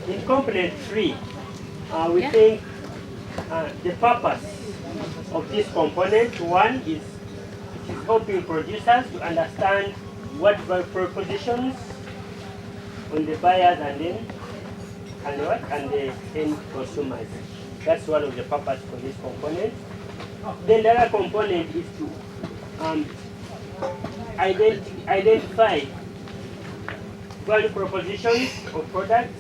in component 3, we think the purpose of this component, one is it is helping producers to understand what value propositions on the buyers and then and the end consumers. That's one of the purpose for this component. Then the other component is to identify value propositions of products,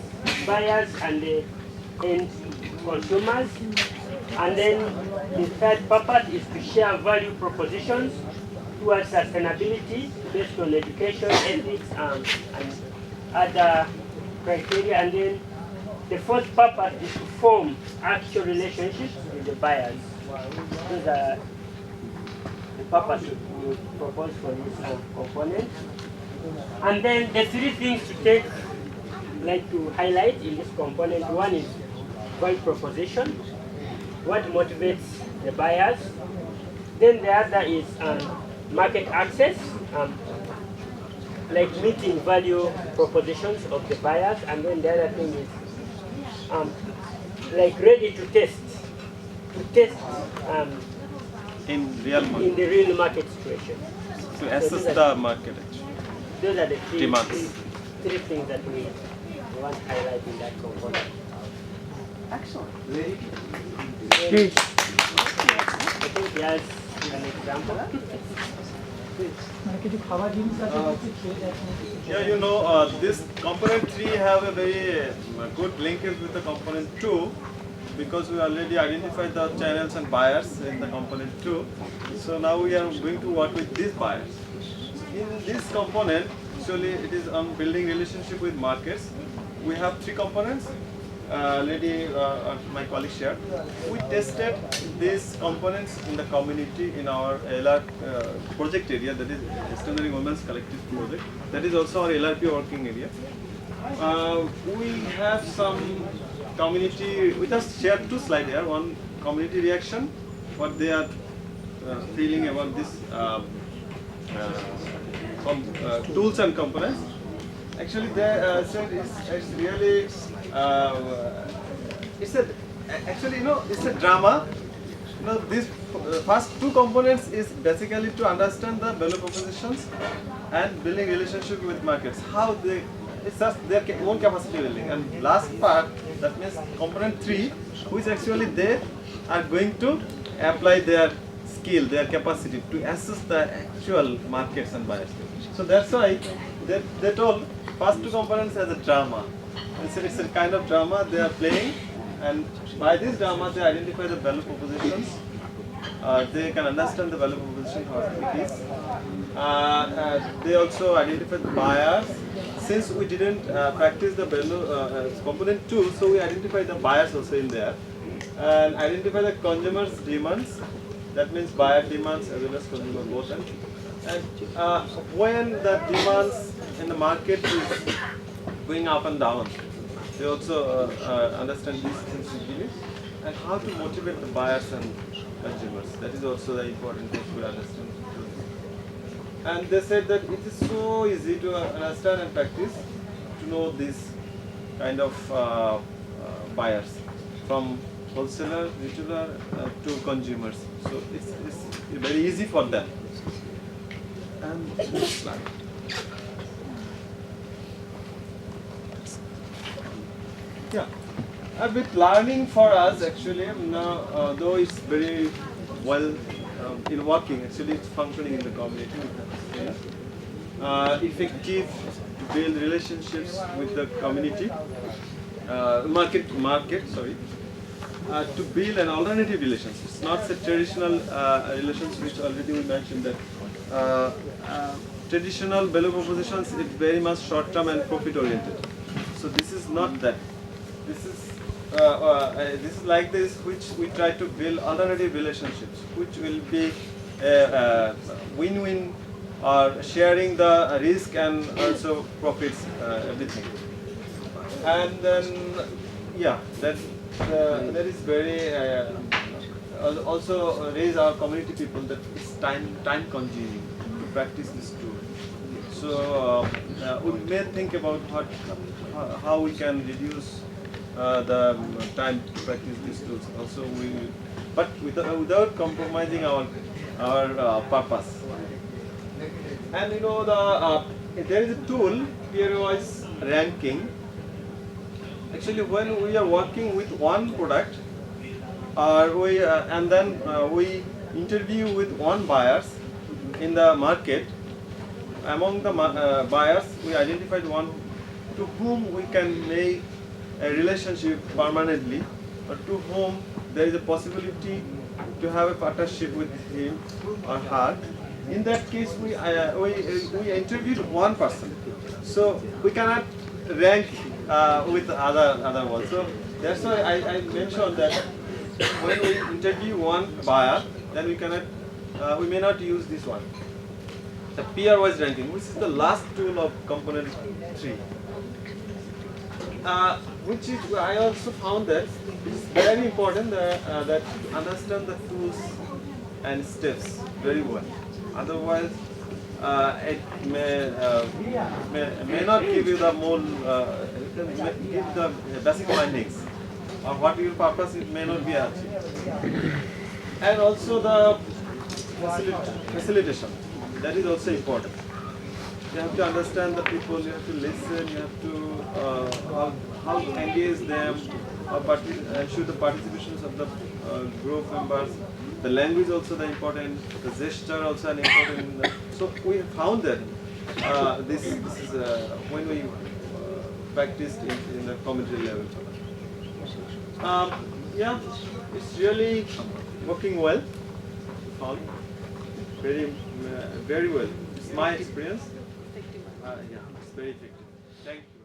buyers and the end consumers. And then the third purpose is to share value propositions towards sustainability based on education, ethics, and other criteria. And then the fourth purpose is to form actual relationships with the buyers. Those are the purpose we propose for this component. And then the three things to like to highlight in this component. One is value proposition, what motivates the buyers. Then the other is market access, like meeting value propositions of the buyers. And then the other thing is like ready to test in real market. In the real market situation. To assess the market actually. Those are the demands. Three things that we want to highlight in that component. Excellent. Very good. I think he has an example. Yeah, you know, this component 3 have a very good linkage with the component 2 because we already identified the channels and buyers in the component 2. So now we are going to work with these buyers. In this component, actually it is on building relationship with markets. We have 3 components. My colleague shared. We tested these components in the community in our LR project area, that is Extraordinary Women's Collective Project. That is also our LRP working area. We have some community, we just shared 2 slides here. One, community reaction, what they are feeling about this tools and components. Actually, they said it's really it's a drama. You know, these first 2 components is basically to understand the value propositions and building relationship with markets. How they, it's just their own capacity building. And last part, that means component 3, which actually they are going to apply their skill, their capacity to assess the actual markets and buyers. So that's why they told first 2 components as a drama. It's a kind of drama they are playing, and by this drama they identify the value propositions. They can understand the value proposition, how it is. They also identify the buyers. Since we didn't practice the value component 2, so we identify the buyers also in there, and identify the consumers' demands. That means buyer demands as well as consumer both. And when the demands in the market is going up and down, they also understand these things easily, and how to motivate the buyers and consumers. That is also the important thing to understand. And they said that it is so easy to understand and practice to know these kind of buyers, from wholesaler, retailer to consumers. So it's very easy for them. And next slide. Yeah, a bit learning for us actually. Now, though it's very well in working, actually it's functioning in the community. Effective to build relationships with the community, market. Sorry, to build an alternative relationship. It's not a traditional relationship, which already we mentioned that traditional value propositions is very much short-term and profit-oriented. So this is not that. This is like this, which we try to build alternative relationships, which will be win-win, or sharing the risk and also profits, everything. And then, yeah, that is very also raise our community people that it's time consuming to practice this tool. So we may think about how we can reduce the time to practice these tools. Also, but without compromising our purpose. And you know there is a tool pairwise ranking. Actually, when we are working with one product, and then we interview with one buyers in the market. Among the buyers, we identified one to whom we can make a relationship permanently, or to whom there is a possibility to have a partnership with him or her. In that case, we interviewed one person, so we cannot rank with other ones. So that's why I mentioned that when we interview one buyer, then we may not use this one. The peer-wise ranking, which is the last tool of component 3. Which is, I also found that it's very important that to understand the tools and steps very well. Otherwise, it may not give you the more give the basic findings, or what your purpose it may not be achieved. And also the facilitation, that is also important. You have to understand the people, you have to listen, you have to how engage them, ensure the participations of the group members. The language also the important, the gesture also an important. So we found that this is when we practiced in the commentary level. Yeah, it's really working well. Found very well. It's my experience. Yeah, it's very effective. Thank you.